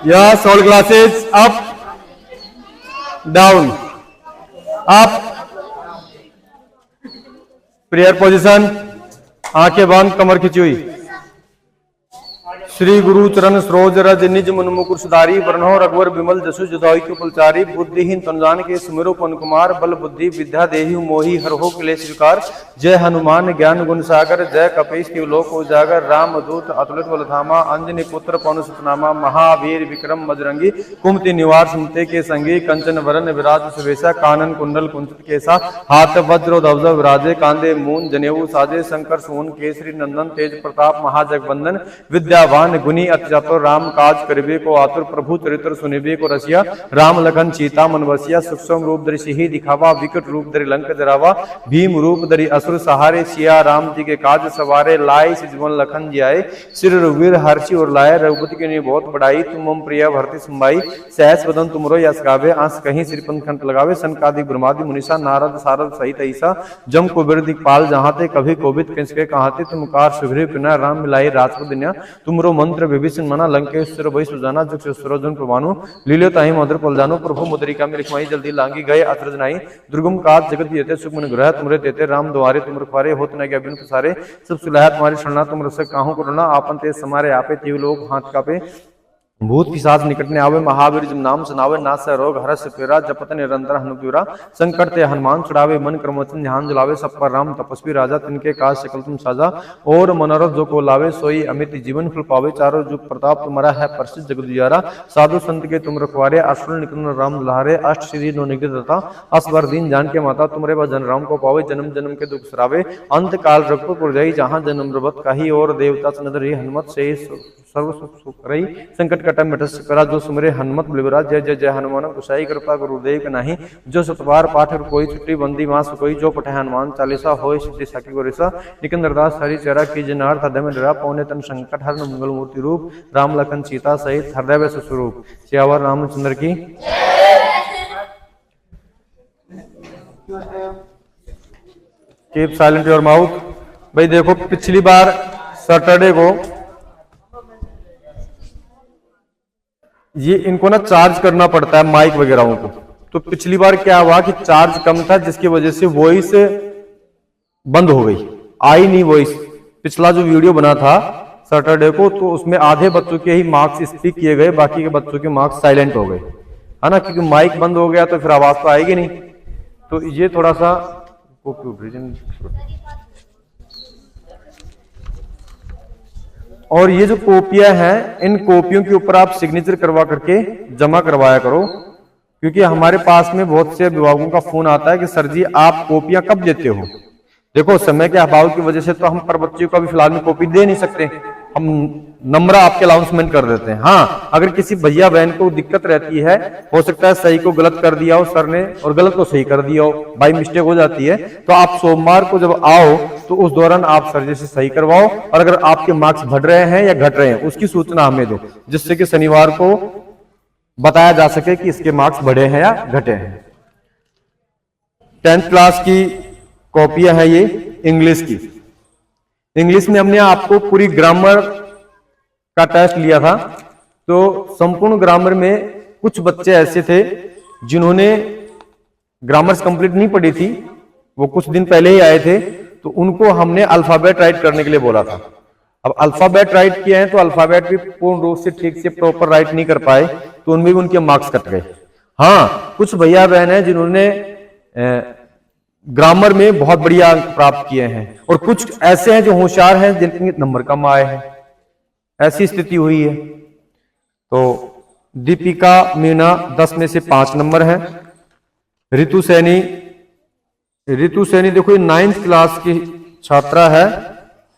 Yes, all glasses up, down, up. Prayer position, आंखें बंद, कमर खिंची हुई। श्री गुरु चरण सरोज रज निज मन मुकुर सुधारी, वरणो रघुवर विमल जसु जदाई के फलचारी, बुद्धिहीन तनुजान के सुमिरो पवन कुमार, बल बुद्धि विद्या देहि मोहि हरहो क्लेश विकार। जय हनुमान ज्ञान गुण सागर, जय कपीश तिहु लोक उजागर, राम दूत अतुलित बल धामा, अंजनी पुत्र पवन सुत नामा, महावीर विक्रम बजरंगी, कुमति निवार सुमते के संगी, कंचन वरन विराज सुवेशा, कानन कुंडल कुंचित केसा, हाथ वज्र ध्वजा विराजे, कांधे मून जनेऊ साजे, शंकर सुवन केसरी नंदन, तेज प्रताप महाजगवंदन, विद्यावान गुनी अति चातुर, राम काज करिबे को आतुर, प्रभु चरित्र सुनिबे को रसिया, राम लखन सीता मन बसिया, सूक्ष्म रूप धरि सिहि दिखावा, विकट रूप धरि लंक जरावा, भीम रूप धरि असुर सहारे, सिया राम जी के काज सवारे, लाए सिजवन लखन जियाए, श्री रघुवीर हर्षि और लाए, रघुपति की बहुत बढ़ाई, तुम मम प्रिय भरति संभाई, सहस बदन तुमरो यस गावे, आंस कहीं सिरपन खंड लगावे, सनकादिक ब्रह्मादि मुनीसा, नारद सारद सहित ऐसा, जम कुबेर दिखपाल जहाते, कभी कोविद किंसके कहाते, तुम कार सुग्रीव पिना राम मिलाई राजपद दुनिया, तुमरो मंत्र विभीषण मना, लंकेश्वर भई सुजाना, जुग सुरजन प्रभानु, लील्यो ताहि मधुर पल जानो, प्रभु मुद्रिका में लिखवाई, जल्दी लांगी गए अत्रज नाई, दुर्गम काज जगत जेते, सुख मन ग्रह तुमरे देते, राम द्वारे तुम रखवारे, होत न गया बिनु पसारे, सब सुलह तुम्हारी शरणा, तुम रसक काहू करुणा, आपन ते समारे आपे, तिहु लोग हाथ कापे, भूत पिशाच निकट ने आवे, महावीर जब नाम सुनावे, नास रोग हरस पीरा, जपत निरंतर हनुपीरा, संकट ते हनुमान छुड़ावे, मन क्रम वचन ध्यान जलावे, सब पर राम तपस्वी राजा, तिनके काज सकल तुम साजा, और मनोरथ जो को लावे, सोई अमित जीवन फल पावे, चारों जुग प्रताप तुम्हारा है प्रसिद्ध जगत जियारा, साधु संत के तुम रखवारे, अश्रुन निकन राम दुलारे, अष्ट सिद्धि नो निगत दाता, असवर दीन जान के माता, तुमरे भजन राम को पावे, जन्म जन्म के दुख सरावे, अंत काल रघुपुर जाई, जहाँ जन्म रबत काही, और देवता नदरी हनुमत से सर्व सुख रही, संकट कटा मिटस करा, जो सुमरे हनुमत बलिवरा, जय जय जय हनुमान गोसाई, कृपा गुरुदेव के नाही, जो सतबार पाठ कोई छुट्टी बंदी मास कोई, जो पठे हनुमान चालीसा होय सिद्धि साकी गोरेसा, निकंदरदास हरि चेहरा की जनार्थ हृदय में डरा, पौने तन संकट हर मंगल मूर्ति रूप, राम लखन सीता सहित हृदय में स्वरूप, सियावर रामचंद्र की। Keep silent your mouth. भाई देखो, पिछली बार सैटरडे को ये इनको ना चार्ज करना पड़ता है माइक वगैरह को, तो पिछली बार क्या हुआ कि चार्ज कम था, जिसकी वजह से वॉइस बंद हो गई, आई नहीं वॉइस। पिछला जो वीडियो बना था सैटरडे को, तो उसमें आधे बच्चों के ही मार्क्स स्पीक किए गए, बाकी के बच्चों के मार्क्स साइलेंट हो गए, है ना, क्योंकि माइक बंद हो गया तो फिर आवाज तो आएगी नहीं। तो ये थोड़ा सा और ये जो कॉपियां हैं, इन कॉपियों के ऊपर आप सिग्नेचर करवा करके जमा करवाया करो, क्योंकि हमारे पास में बहुत से अभिभावकों का फोन आता है कि सर जी आप कॉपियां कब देते हो। देखो, समय के अभाव की वजह से तो हम पर बच्चों को अभी फिलहाल में कॉपी दे नहीं सकते, हम नंबर आपके अनाउंसमेंट कर देते हैं। हाँ, अगर किसी भैया बहन को दिक्कत रहती है, हो सकता है सही को गलत कर दिया हो सर ने और गलत को सही कर दिया हो, बाई मिस्टेक हो जाती है, तो आप सोमवार को जब आओ तो उस दौरान आप सर जी से सही करवाओ, और अगर आपके मार्क्स बढ़ रहे हैं या घट रहे हैं उसकी सूचना हमें दो, जिससे कि शनिवार को बताया जा सके कि इसके मार्क्स बढ़े हैं या घटे हैं। 10th क्लास की कॉपियां है ये इंग्लिश की। इंग्लिश में हमने आपको पूरी ग्रामर का टेस्ट लिया था, तो संपूर्ण ग्रामर में कुछ बच्चे ऐसे थे जिन्होंने ग्रामर कंप्लीट नहीं पढ़ी थी, वो कुछ दिन पहले ही आए थे, तो उनको हमने अल्फाबेट राइट करने के लिए बोला था। अब अल्फाबेट राइट किए हैं तो अल्फाबेट भी पूर्ण रूप से ठीक से प्रॉपर राइट नहीं कर पाए, तो उनमें भी उनके मार्क्स कट गए। हाँ, कुछ भैया बहन है जिन्होंने ग्रामर में बहुत बढ़िया अंक प्राप्त किए हैं, और कुछ ऐसे हैं जो होशियार हैं जिनके नंबर कम आए हैं, ऐसी स्थिति हुई है। तो दीपिका मीना 10 में से 5 नंबर है। रितु सैनी देखो, ये 9th क्लास की छात्रा है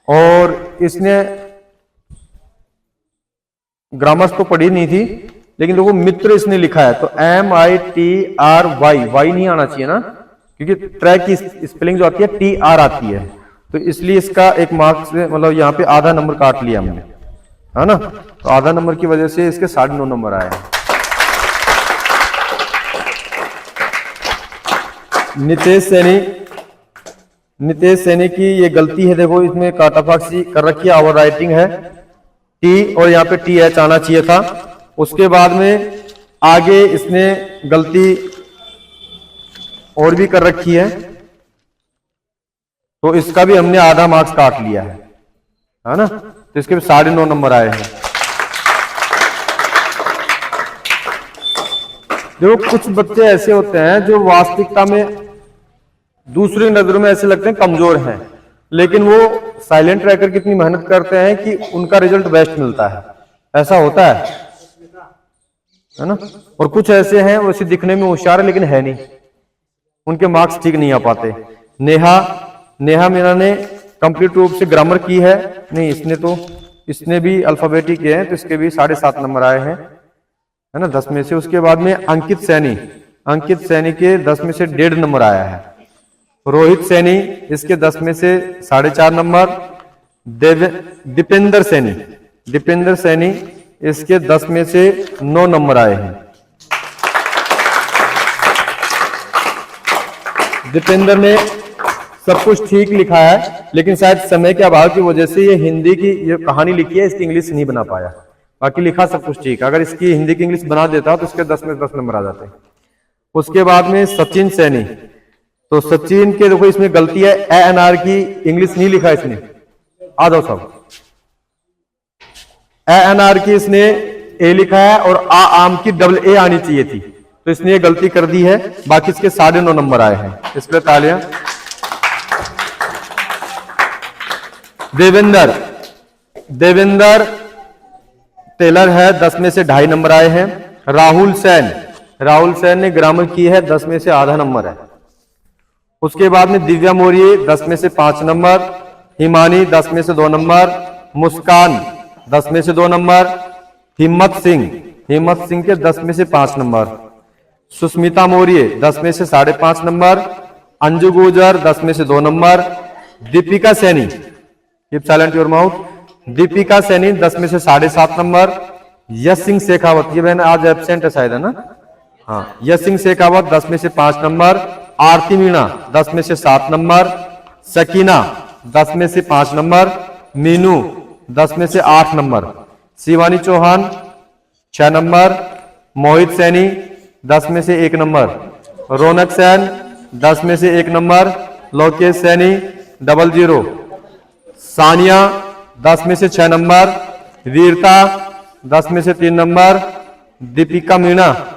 और इसने ग्रामर तो पढ़ी नहीं थी, लेकिन देखो मित्र इसने लिखा है, तो MITRY, वाई नहीं आना चाहिए ना, क्योंकि ट्रैक की स्पेलिंग जो आती है TR आती है, तो इसलिए इसका एक मार्क्स मतलब यहाँ पे आधा नंबर काट लिया हमने, है ना, तो आधा नंबर की वजह से इसके 9.5 नंबर आए हैं। नितेश सैनी की ये गलती है, देखो इसमें काटाफाक्सी कर रखी है, ओवर राइटिंग है, टी और यहाँ पे TH आना चाहिए था, उसके बाद में आगे इसने गलती और भी कर रखी है, तो इसका भी हमने आधा मार्क्स काट लिया है ना। तो इसके भी 9.5 नंबर आए हैं। देखो कुछ बच्चे ऐसे होते हैं जो वास्तविकता में दूसरी नजरों में ऐसे लगते हैं कमजोर हैं, लेकिन वो साइलेंट रहकर कितनी मेहनत करते हैं कि उनका रिजल्ट बेस्ट मिलता है। ऐसा होता है ना। और कुछ ऐसे हैं वैसे दिखने में होशियार है लेकिन है नहीं, उनके मार्क्स ठीक नहीं आ पाते। नेहा मीना ने कंप्लीट रूप से ग्रामर की है, नहीं इसने भी अल्फाबेटिक किए हैं, तो इसके भी 7.5 नंबर आए हैं, है ना, 10 में से। उसके बाद में अंकित सैनी के 10 में से 1.5 नंबर आया है। रोहित सैनी इसके 10 में से 4.5 नंबर। दीपेंद्र सैनी इसके 10 में से 9 नंबर आए हैं। दीपेंद्र ने सब कुछ ठीक लिखा है, लेकिन शायद समय के अभाव की वजह से ये हिंदी की ये कहानी लिखी है, इसकी इंग्लिश नहीं बना पाया। बाकी लिखा सब कुछ ठीक है। अगर इसकी हिंदी की इंग्लिश बना देता तो इसके 10 में 10 नंबर आ जाते। उसके बाद में सचिन सैनी, तो सचिन के देखो इसमें गलती है, ANR की इंग्लिश नहीं लिखा इसने। आ जाओ सब, ANR की इसने ए लिखा है और आम की AA आनी चाहिए थी, तो इसने ये गलती कर दी है। बाकी इसके 9.5 नंबर आए हैं, इस पर तालियां। देवेंद्र टेलर है, 10 में से 2.5 नंबर आए हैं। राहुल सैन ने ग्रामर की है, 10 में से आधा नंबर है। उसके बाद में दिव्या मौर्य 10 में से 5 नंबर। हिमानी 10 में से 2 नंबर। मुस्कान 10 में से 2 नंबर। हिम्मत सिंह के 10 में से 5 नंबर। सुस्मिता मौर्य 10 में से 5.5 नंबर। अंजू गुर्जर 10 में से 2 number. Deepika Saini, keep silent your mouth. Deepika Saini 10 में से 7.5 नंबर। यश सिंह शेखावत, ये बहन आज एब्सेंट है शायद, है ना, हाँ। यश सिंह शेखावत 10 में से 5 नंबर। आरती मीणा 10 में से 7 नंबर। सकीना 10 में से 5 नंबर। मीनू 10 में से 8 नंबर। शिवानी चौहान 6 नंबर। मोहित सैनी 10 में से 1 नंबर। रौनक सैन 10 में से 1 नंबर। लोकेश सैनी 00। सानिया 10 में से 6 नंबर। वीरता 10 में से 3 नंबर। दीपिका मीणा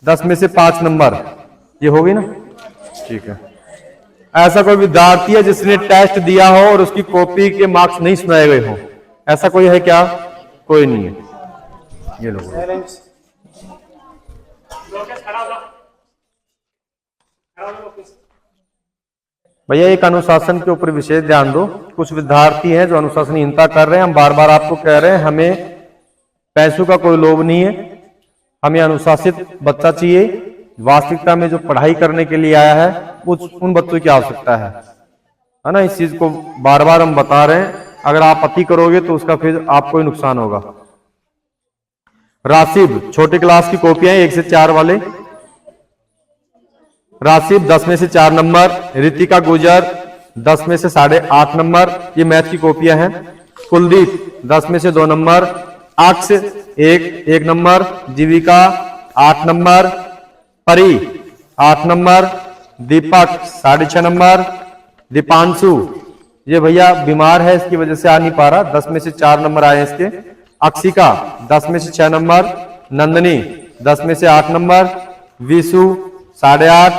10 में से 5 नंबर। ये हो गई ना, ठीक है। ऐसा कोई विद्यार्थी है जिसने टेस्ट दिया हो और उसकी कॉपी के मार्क्स नहीं सुनाए गए हो? ऐसा कोई है क्या? कोई नहीं है। ये लोग भैया एक अनुशासन के ऊपर विशेष ध्यान दो। कुछ विद्यार्थी हैं जो अनुशासनहीनता कर रहे हैं। हम बार बार आपको कह रहे हैं, हमें पैसों का कोई लोभ नहीं है, हमें अनुशासित बच्चा चाहिए। वास्तविकता में जो पढ़ाई करने के लिए आया है उन बच्चों की आवश्यकता है ना। इस चीज को बार बार हम बता रहे हैं। अगर आप अति करोगे तो उसका फिर आपको ही नुकसान होगा। राशिद छोटे क्लास की कॉपियां 1 से 4 वाले। राशिद 10 में से 4 नंबर। रितिका गुजर 10 में से 8.5 नंबर। ये मैथ की कॉपियां हैं। कुलदीप 10 में से 2 नंबर। अक्ष 1 नंबर। जीविका 8 नंबर। परी 8 नंबर। दीपक 6.5 नंबर। दीपांशु ये भैया बीमार है, इसकी वजह से आ नहीं पा रहा, 10 में से 4 नंबर आए इसके। अक्षिका 10 में से 6 नंबर। नंदनी 10 में से 8 नंबर। विशु 8.5।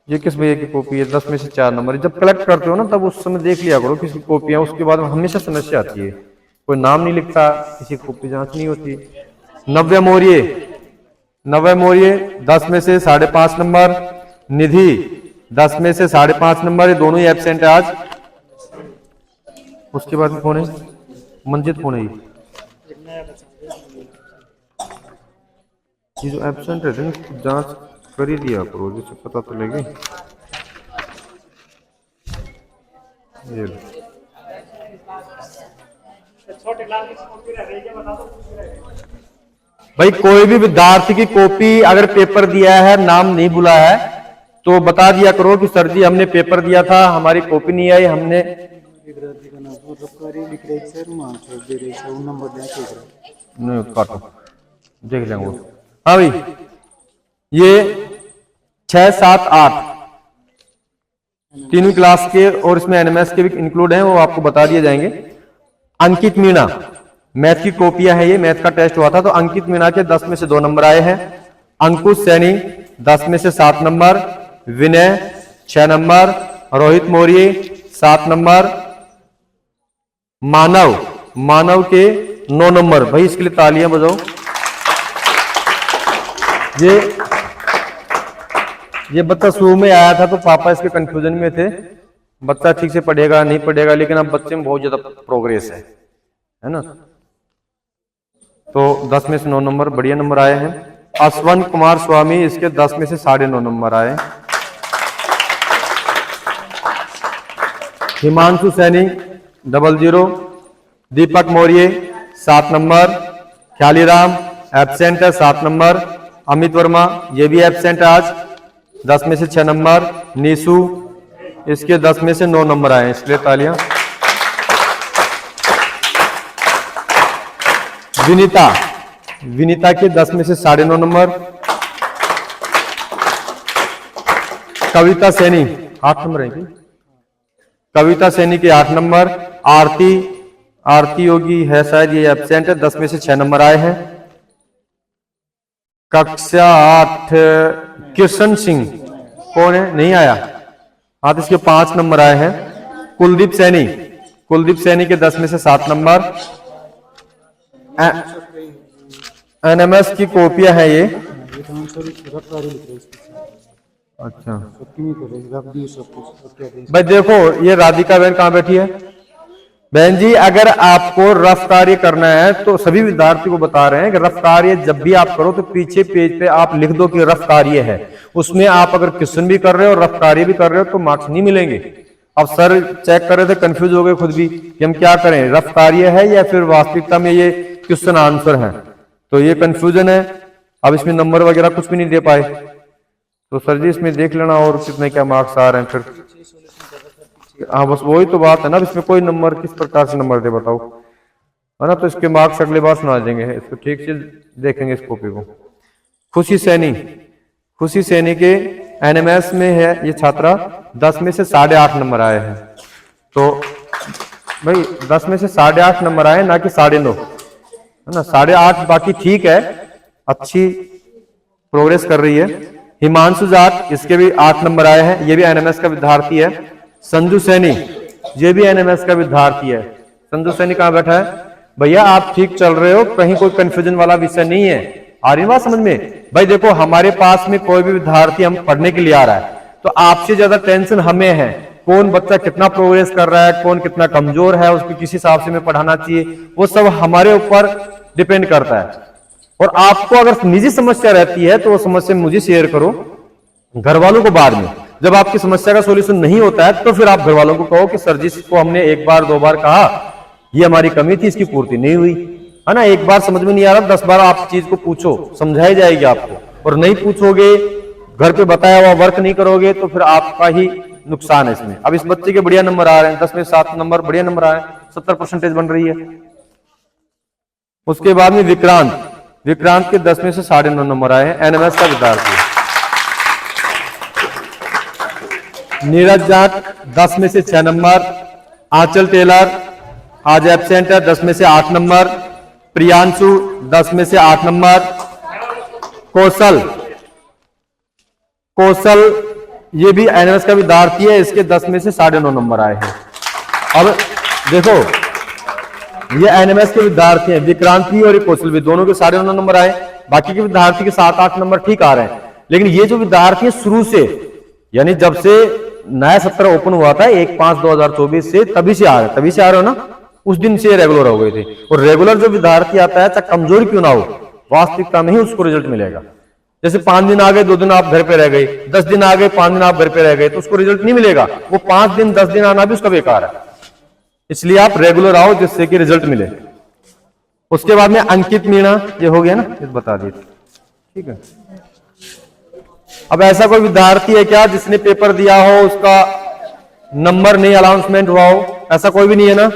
ये किस भैया की कॉपी है? 10 में से 4 नंबर। जब कलेक्ट करते हो ना तब उस समय देख लिया करो किसकी कॉपी है। उसके बाद हमेशा समस्या आती है, कोई नाम नहीं लिखता, किसी कॉपी जांच नहीं होती। नव्या मौर्य 10 में से 5.5 नंबर। निधि 10 में से 5.5 नंबर। ये दोनों ही एब्सेंट है आज। उसके बाद कौन है? मंजित कौन है? ये जो एब्सेंट रहते हैं जांच कर ही दिया करो, जिससे पता तो लगे। ये भाई कोई भी विद्यार्थी की कॉपी अगर पेपर दिया है, नाम नहीं बुला है, तो बता दिया करो कि सर जी हमने पेपर दिया था, हमारी कॉपी नहीं आई, हमने नहीं काटो देख लेंगे वो। हाँ भाई ये 6, 7, 8 तीनों क्लास के और इसमें एनएमएस के भी इंक्लूड हैं, वो आपको बता दिए जाएंगे। अंकित मीणा मैथ की कॉपियां है, ये मैथ का टेस्ट हुआ था तो अंकित मीणा के 10 में से 2 नंबर आए हैं। अंकुश सैनी 10 में से 7 नंबर, विनय 6 नंबर, रोहित मौर्य 7 नंबर, मानव के 9 नंबर। भाई इसके लिए तालियां बजाओ। ये बच्चा शुरू में आया था तो पापा इसके कंफ्यूजन में थे, बच्चा ठीक से पढ़ेगा नहीं पढ़ेगा, लेकिन अब बच्चे में बहुत ज्यादा प्रोग्रेस है ना। तो 10 में से 9 नंबर बढ़िया नंबर आए हैं। अश्वंत कुमार स्वामी इसके 10 में से 9.5 नंबर आए। हिमांशु सैनी 00, दीपक मौर्य 7 नंबर, ख्यालीराम एब्सेंट है 7 नंबर, अमित वर्मा ये भी एब्सेंट है आज 10 में से 6 नंबर, नीसू इसके 10 में से 9 नंबर आए, इसलिए तालियां। विनीता के 10 में से 9.5 नंबर, कविता सैनी 8 नंबर है कि कविता सैनी के 8 नंबर, आरती योगी है शायद ये एब्सेंट है 10 में से 6 नंबर आए हैं। कक्षा 8 किशन सिंह कौन है, नहीं आया, हाँ तो इसके 5 नंबर आए हैं। कुलदीप सैनी के 10 में से 7 नंबर। एनएमएस की कॉपियां है ये, अच्छा भाई देखो ये राधिका बहन कहाँ बैठी है। बहन जी अगर आपको रफ कार्य करना है तो सभी विद्यार्थी को बता रहे हैं कि रफ कार्य जब भी आप करो तो पीछे पेज पे आप लिख दो कि रफ कार्य है। उसमें आप अगर क्वेश्चन भी कर रहे हो और रफ कार्य भी कर रहे हो तो मार्क्स नहीं मिलेंगे। अब सर चेक कर रहे थे, कंफ्यूज हो गए खुद भी कि हम क्या करें, रफ कार्य है या फिर वास्तविकता में ये क्वेश्चन आंसर है, तो ये कंफ्यूजन है। अब इसमें नंबर वगैरह कुछ भी नहीं दे पाए तो सर जी इसमें देख लेना और कितने क्या मार्क्स आ रहे हैं फिर। हाँ बस वही तो बात है ना, इसमें कोई नंबर किस प्रकार से नंबर दे बताओ, है ना। तो इसके मार्क्स अगले बार सुना देंगे, इसको ठीक से देखेंगे इस कॉपी को। खुशी सैनी के एनएमएस में है ये छात्रा, 10 में से 8.5 नंबर आए हैं। तो भाई 10 में से 8.5 नंबर आए ना कि 9.5, है ना। 8.5 बाकी ठीक है, अच्छी प्रोग्रेस कर रही है। हिमांशु जाट इसके भी 8 नंबर आए हैं, ये भी एनएमएस का विद्यार्थी है। संजू सैनी ये भी एनएमएस का विद्यार्थी है। संजू सैनी कहां बैठा है, भैया आप ठीक चल रहे हो, कहीं कोई कंफ्यूजन वाला विषय नहीं है, आ रही बात समझ में। भाई देखो हमारे पास में कोई भी विद्यार्थी हम पढ़ने के लिए आ रहा है तो आपसे ज्यादा टेंशन हमें है, कौन बच्चा कितना प्रोग्रेस कर रहा है, कौन कितना कमजोर है, उसको किस हिसाब से हमें पढ़ाना चाहिए, वो सब हमारे ऊपर डिपेंड करता है। और आपको अगर निजी समस्या रहती है तो वो समस्या मुझे शेयर करो, घर वालों को बाद में। जब आपकी समस्या का सॉल्यूशन नहीं होता है तो फिर आप घर वालों को कहो कि सर जी को हमने 1 बार 2 बार कहा, ये हमारी कमी थी, इसकी पूर्ति नहीं हुई, है ना। 1 बार समझ में नहीं आ रहा, 10 बार आप चीज को पूछो, समझाई जाएगी आपको। और नहीं पूछोगे, घर पे बताया हुआ वर्क नहीं करोगे तो फिर आपका ही नुकसान है इसमें। अब इस बच्चे के बढ़िया नंबर आ रहे हैं, 10 में 7 नंबर बढ़िया नंबर आए, 70% बन रही है। उसके बाद में विक्रांत के 10 में से 9.5 नंबर आए हैं, एनएमएस का विद्यार्थी। नीरज जाट 10 में से 6 नंबर। आंचल टेलर आज एब्सेंट है, 10 में से 8 नंबर। प्रियांशु 10 में से 8 नंबर। कौशल ये भी एनएमएस का विद्यार्थी है, इसके 10 में से 9.5 नंबर आए हैं। अब देखो ये एनएमएस के विद्यार्थी हैं, विक्रांत भी और कौशल भी, दोनों के 9.5 नंबर आए। बाकी के विद्यार्थी के 7-8 नंबर ठीक आ रहे हैं, लेकिन ये जो विद्यार्थी है शुरू से, यानी जब से नया सत्र ओपन हुआ था 1/5/2024 से, तभी से आ रहे हो ना, उस दिन से रेगुलर हो गए थे। और रेगुलर जो विद्यार्थी आता है चाहे कमजोर क्यों ना हो, वास्तविकता में ही उसको रिजल्ट मिलेगा। जैसे 5 दिन आ गए, 2 दिन आप घर पे रह गए, 10 दिन आ गए, 5 दिन आप घर पे रह गए, तो उसको रिजल्ट नहीं मिलेगा। वो 5 दिन 10 दिन आना भी उसका बेकार है, इसलिए आप रेगुलर आओ जिससे कि रिजल्ट मिले। उसके बाद में अंकित मीणा, ये हो गया ना, ये बता दिए, ठीक है। अब ऐसा कोई विद्यार्थी है क्या जिसने पेपर दिया हो, उसका नंबर नहीं अनाउंसमेंट हुआ हो, ऐसा कोई भी नहीं है ना?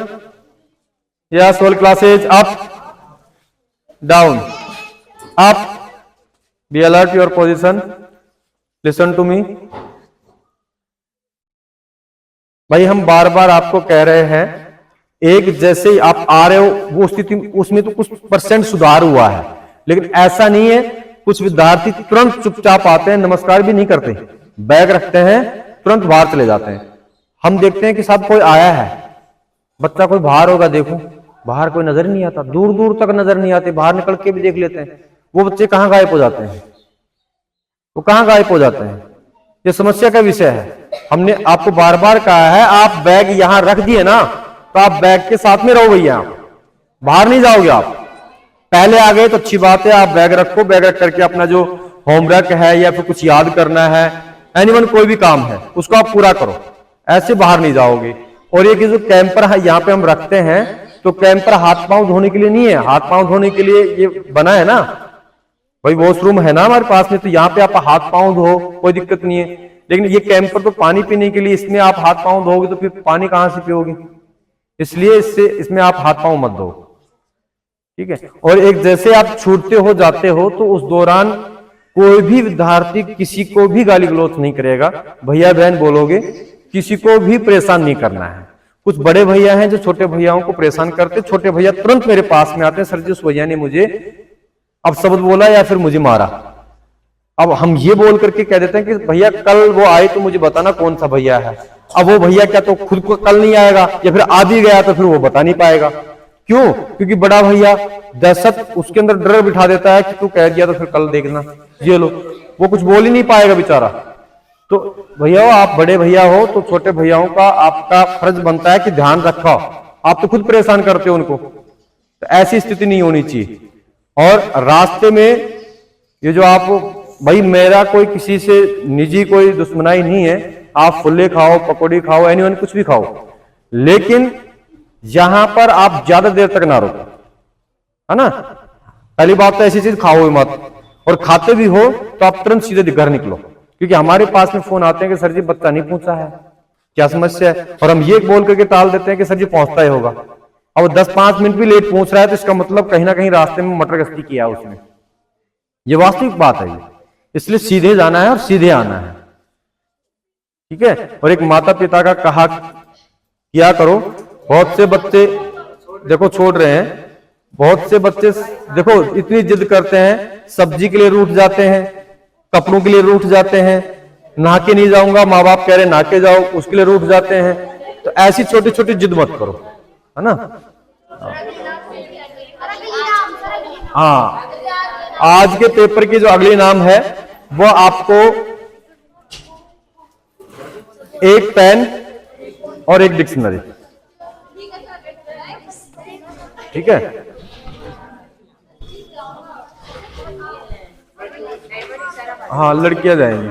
Yes, all classes up, down, up, be alert your position, listen to me. भाई हम बार बार आपको कह रहे हैं, एक जैसे ही आप आ रहे हो वो स्थिति उसमें तो कुछ परसेंट सुधार हुआ है, लेकिन ऐसा नहीं है। कुछ विद्यार्थी तुरंत चुपचाप आते हैं, नमस्कार भी नहीं करते, बैग रखते हैं, तुरंत बाहर चले जाते हैं। हम देखते हैं कि साहब कोई आया है, बच्चा कोई बाहर होगा, देखो बाहर कोई नजर नहीं आता, दूर दूर तक नजर नहीं आते, बाहर निकल के भी देख लेते हैं, वो बच्चे कहां गायब हो जाते हैं, वो कहां गायब हो जाते हैं। ये समस्या का विषय है। हमने आपको बार बार कहा है, आप बैग यहां रख दिए ना, तो आप बैग के साथ में रहो भैया, बाहर नहीं जाओगे। आप पहले आ गए तो अच्छी बात है, आप बैग रखो, बैग रख करके अपना जो होमवर्क है या फिर कुछ याद करना है, एनीवन कोई भी काम है उसको आप पूरा करो, ऐसे बाहर नहीं जाओगे। और ये जो कैंपर है यहाँ पे हम रखते हैं, तो कैंपर हाथ पांव धोने के लिए नहीं है, हाथ पांव धोने के लिए ये बना है ना भाई, वॉशरूम है ना हमारे पास में, तो यहाँ पे आप हाथ पांव धो, कोई दिक्कत नहीं है। लेकिन ये कैंपर तो पानी पीने के लिए, इसमें आप हाथ पांव धोगे तो फिर पानी कहां से पियोगे, इसलिए इसमें आप हाथ पांव मत धो, ठीक है। और एक जैसे आप छूटते हो जाते हो, तो उस दौरान कोई भी विद्यार्थी किसी को भी गाली गलौज नहीं करेगा, भैया बहन बोलोगे, किसी को भी परेशान नहीं करना है। कुछ बड़े भैया हैं जो छोटे भैयाओं को परेशान करते, छोटे भैया तुरंत मेरे पास में आते हैं, सर जी उस भैया ने मुझे अब शब्द बोला या फिर मुझे मारा। अब हम ये बोल करके कह देते हैं कि भैया कल वो आए तो मुझे बताना कौन सा भैया है। अब वो भैया क्या तो खुद को कल नहीं आएगा, या फिर आ भी गया तो फिर वो बता नहीं पाएगा। क्यों? क्योंकि बड़ा भैया दहशत उसके अंदर डर बिठा देता है कि तू कह दिया तो फिर कल देखना, ये लो, वो कुछ बोल ही नहीं पाएगा बेचारा। तो भैया आप बड़े भैया हो, तो छोटे भैयाओं का आपका फर्ज बनता है कि ध्यान रखो, आप तो खुद परेशान करते हो उनको, तो ऐसी स्थिति नहीं होनी चाहिए। और रास्ते में ये जो आप, भाई मेरा कोई किसी से निजी कोई दुश्मनाई नहीं है, आप फुल्ले खाओ, पकौड़ी खाओ, एनीवन कुछ भी खाओ, लेकिन यहां पर आप ज्यादा देर तक ना रुको, है ना। पहली बात तो ऐसी चीज खाओ मत, और खाते भी हो तो आप तुरंत सीधे घर निकलो, क्योंकि हमारे पास में फोन आते हैं कि सर जी बच्चा नहीं पहुंचा है, क्या समस्या है, और हम ये बोल करके टाल देते हैं कि सर जी पहुंचता ही होगा। अब 10-5 मिनट भी लेट पहुंच रहा है तो इसका मतलब कहीं ना कहीं रास्ते में मटर गश्ती किया उसने, ये वास्तविक बात है। इसलिए सीधे जाना है और सीधे आना है, ठीक है। और एक माता पिता का कहा किया करो, बहुत से बच्चे देखो छोड़ रहे हैं, बहुत से बच्चे देखो इतनी जिद करते हैं, सब्जी के लिए रूठ जाते हैं, कपड़ों के लिए रूठ जाते हैं, नहा के नहीं जाऊंगा, माँ बाप कह रहे नहा के जाओ, उसके लिए रूठ जाते हैं। तो ऐसी छोटी छोटी जिद मत करो, है ना। हाँ, आज के पेपर की जो अगली नाम है वो आपको एक पेन और एक डिक्शनरी, ठीक है। हाँ, लड़कियां जाएंगी।